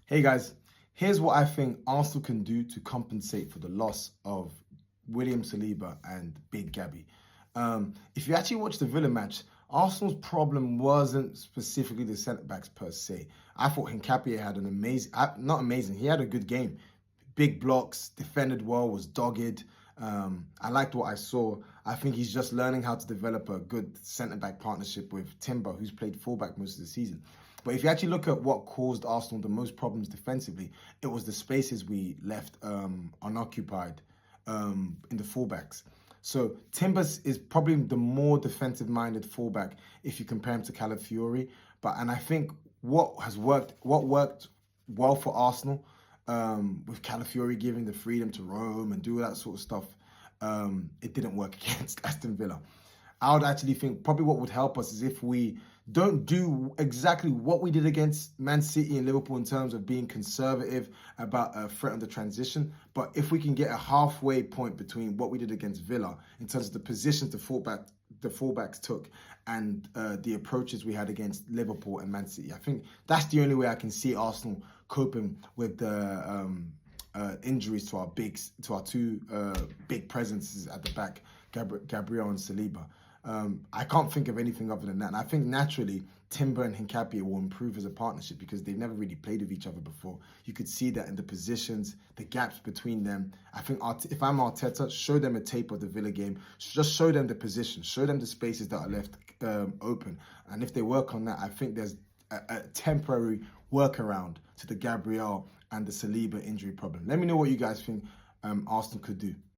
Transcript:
Hey guys, here's what I think Arsenal can do to compensate for the loss of William Saliba and Big Gabby. If you actually watch the Villa match, Arsenal's problem wasn't specifically the centre backs per se. I thought Hincapie had an amazing, not amazing, he had a good game. Big blocks, defended well, was dogged. I liked what I saw. I think he's just learning how to develop a good centre-back partnership with Timber, who's played fullback most of the season. But if you actually look at what caused Arsenal the most problems defensively, it was the spaces we left unoccupied in the fullbacks. So Timbers is probably the more defensive-minded fullback if you compare him to Calafiori. And I think what worked well for Arsenal, with Calafiori giving the freedom to roam and do that sort of stuff, it didn't work against Aston Villa. I would actually think probably what would help us is if we don't do exactly what we did against Man City and Liverpool in terms of being conservative about a threat on the transition, but if we can get a halfway point between what we did against Villa in terms of the positions the fullbacks took and the approaches we had against Liverpool and Man City. I think that's the only way I can see Arsenal coping with the injuries to our two big presences at the back, Gabriel and Saliba. I can't think of anything other than that. And I think naturally Timber and Hincapie will improve as a partnership because they've never really played with each other before. You could see that in the positions, the gaps between them. I think if I'm Arteta, show them a tape of the Villa game. Just show them the position. Show them the spaces that are left open. And if they work on that, I think there's a temporary workaround to the Gabriel and the Saliba injury problem. Let me know what you guys think Arsenal could do.